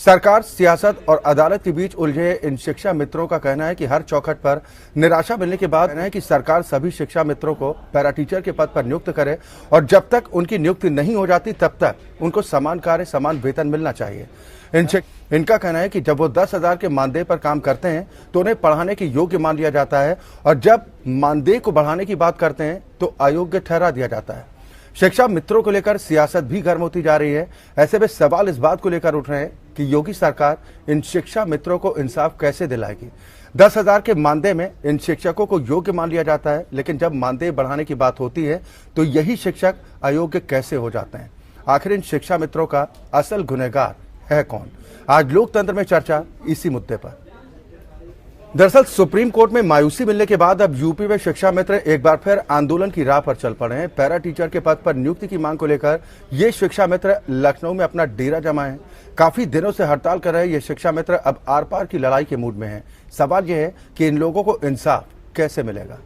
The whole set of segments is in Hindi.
सरकार, सियासत और अदालत के बीच उलझे इन शिक्षा मित्रों का कहना है कि हर चौखट पर निराशा मिलने के बाद कहना है कि सरकार सभी शिक्षा मित्रों को पैरा टीचर के पद पर नियुक्त करे और जब तक उनकी नियुक्ति नहीं हो जाती तब तक उनको समान कार्य, समान वेतन मिलना चाहिए। इनका कहना है कि जब वो 10,000 के मानदेय पर काम करते हैं तो उन्हें पढ़ाने के योग्य मान लिया जाता है और जब मानदेय को बढ़ाने की बात करते हैं तो अयोग्य ठहरा दिया जाता है। शिक्षा मित्रों को लेकर सियासत भी गर्म होती जा रही है। ऐसे में सवाल इस बात को लेकर उठ रहे हैं कि योगी सरकार इन शिक्षा मित्रों को इंसाफ कैसे दिलाएगी। 10,000 के मानदेय में इन शिक्षकों को योग्य मान लिया जाता है, लेकिन जब मानदेय बढ़ाने की बात होती है तो यही शिक्षक अयोग्य कैसे हो जाते हैं। आखिर इन शिक्षा मित्रों का असल गुनहगार है कौन? आज लोकतंत्र में चर्चा इसी मुद्दे पर। दरअसल सुप्रीम कोर्ट में मायूसी मिलने के बाद अब यूपी में शिक्षा मित्र एक बार फिर आंदोलन की राह पर चल पड़े हैं। पैरा टीचर के पद पर नियुक्ति की मांग को लेकर ये शिक्षा मित्र लखनऊ में अपना डेरा जमाए हैं। काफी दिनों से हड़ताल कर रहे ये शिक्षा मित्र अब आर पार की लड़ाई के मूड में हैं। सवाल यह है कि इन लोगों को इंसाफ कैसे मिलेगा।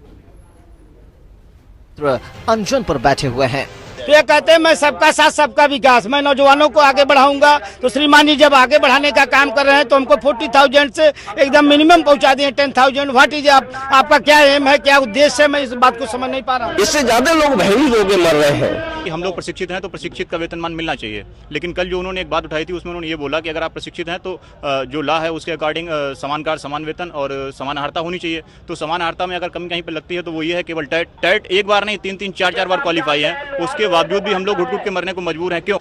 अनशन पर बैठे हुए हैं। तो ये कहते हैं मैं सबका साथ सबका विकास, मैं नौजवानों को आगे बढ़ाऊंगा। तो श्रीमान जी जब आगे बढ़ाने का काम कर रहे हैं तो हमको 40,000 से एकदम मिनिमम पहुंचा दिए 10,000। व्हाट इज आपका क्या एम है, क्या उद्देश्य है, मैं इस बात को समझ नहीं पा रहा हूँ। इससे ज्यादा लोग भयभीत होकर मर रहे हैं कि हम लोग प्रशिक्षित हैं तो प्रशिक्षित का वेतनमान मिलना चाहिए। लेकिन कल जो उन्होंने एक बात उठाई थी उसमें उन्होंने ये बोला कि अगर आप प्रशिक्षित हैं तो जो लॉ है उसके अकॉर्डिंग समान कार्य, समान वेतन और समान अर्हता होनी चाहिए। तो समान अर्हता में अगर कमी कहीं पर लगती है तो वो ये है केवल टेट एक बार नहीं 3-3, 4-4 बार क्वालिफाई है, उसके बावजूद भी हम लोग घुट के मरने को मजबूर हैं। क्यों?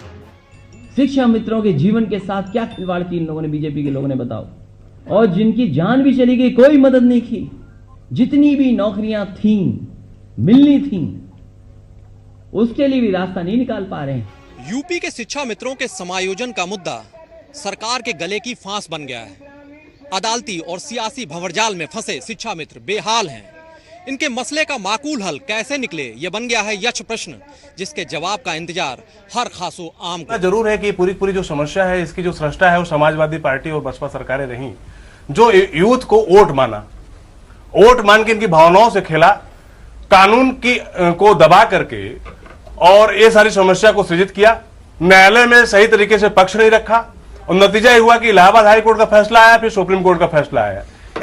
शिक्षा मित्रों के जीवन के साथ क्या खिलवाड़ की इन लोगों ने, बीजेपी के लोगों ने, बताओ। और जिनकी जान भी चली गई, कोई मदद नहीं की। जितनी भी नौकरियां थी, मिलनी थी, उसके लिए भी रास्ता नहीं निकाल पा रहे हैं। यूपी के शिक्षा मित्रों के समायोजन का मुद्दा सरकार के गले की फांस बन गया है। अदालती और सियासी भंवरजाल में फंसे शिक्षा मित्र बेहाल हैं। इनके मसले का माकूल हल कैसे निकले, ये बन गया है यक्ष प्रश्न, जिसके जवाब का इंतजार हर खासो आम को। जरूर है कि पूरी जो समस्या है, इसकी जो सृष्टा है वो समाजवादी पार्टी और बसपा सरकारें रही, जो यूथ को वोट माना, वोट मान के इनकी भावनाओं से खेला, कानून की को दबा करके और ये सारी समस्या को सृजित किया। न्यायालय में सही तरीके से पक्ष नहीं रखा और नतीजा ये हुआ कि इलाहाबाद हाई कोर्ट का फैसला आया, फिर सुप्रीम कोर्ट का फैसला आया।